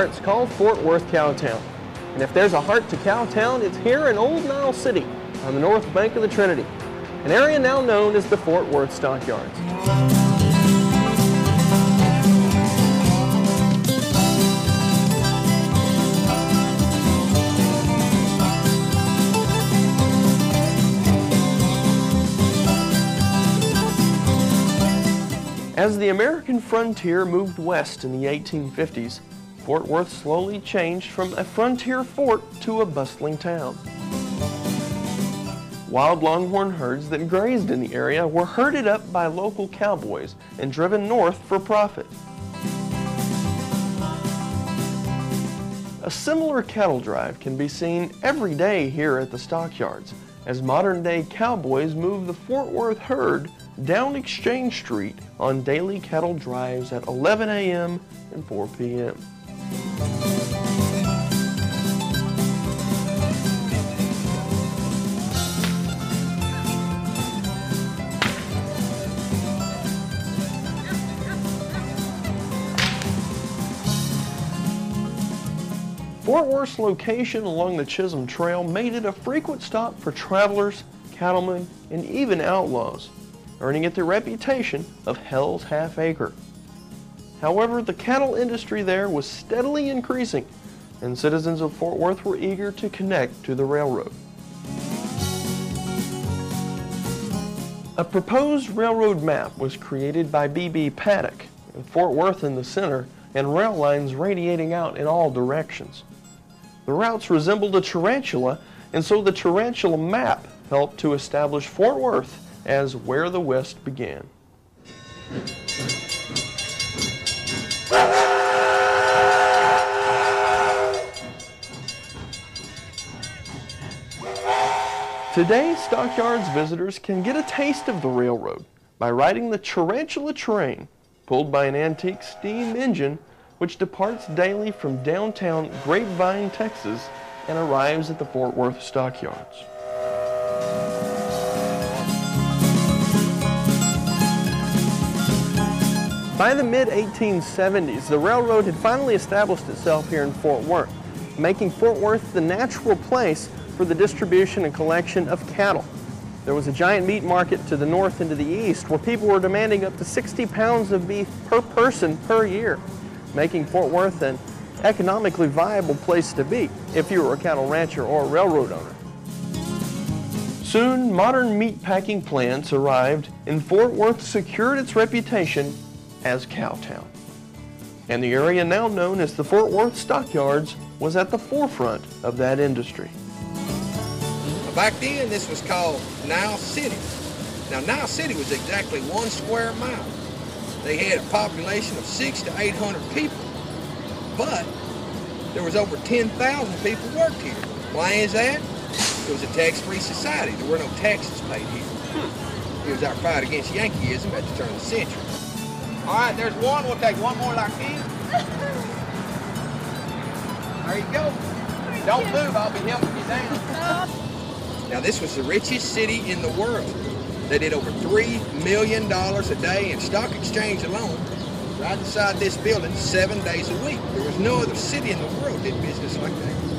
hearts call Fort Worth Cowtown. And if there's a heart to Cowtown, it's here in Old Nile City on the north bank of the Trinity, an area now known as the Fort Worth Stockyards. As the American frontier moved west in the 1850s, Fort Worth slowly changed from a frontier fort to a bustling town. Wild longhorn herds that grazed in the area were herded up by local cowboys and driven north for profit. A similar cattle drive can be seen every day here at the stockyards as modern-day cowboys move the Fort Worth herd down Exchange Street on daily cattle drives at 11 a.m. and 4 p.m. Fort Worth's location along the Chisholm Trail made it a frequent stop for travelers, cattlemen, and even outlaws, earning it the reputation of Hell's Half Acre. However, the cattle industry there was steadily increasing, and citizens of Fort Worth were eager to connect to the railroad. A proposed railroad map was created by B.B. Paddock, and Fort Worth in the center, and rail lines radiating out in all directions. The routes resembled a tarantula, and so the tarantula map helped to establish Fort Worth as where the West began. Today, Stockyards visitors can get a taste of the railroad by riding the tarantula train, pulled by an antique steam engine which departs daily from downtown Grapevine, Texas, and arrives at the Fort Worth Stockyards. By the mid-1870s, the railroad had finally established itself here in Fort Worth, making Fort Worth the natural place for the distribution and collection of cattle. There was a giant meat market to the north and to the east where people were demanding up to 60 pounds of beef per person per year, making Fort Worth an economically viable place to be if you were a cattle rancher or a railroad owner. Soon, modern meat packing plants arrived and Fort Worth secured its reputation as Cowtown. And the area now known as the Fort Worth Stockyards was at the forefront of that industry. Back then, this was called Nile City. Now, Nile City was exactly 1 square mile. They had a population of 600 to 800 people, but there was over 10,000 people worked here. Why is that? It was a tax-free society. There were no taxes paid here. It was our fight against Yankeeism at the turn of the century. All right, there's one. We'll take one more like this. There you go. Don't move. I'll be helping you down. Now, this was the richest city in the world. They did over $3 million a day in stock exchange alone, right inside this building 7 days a week. There was no other city in the world that did business like that.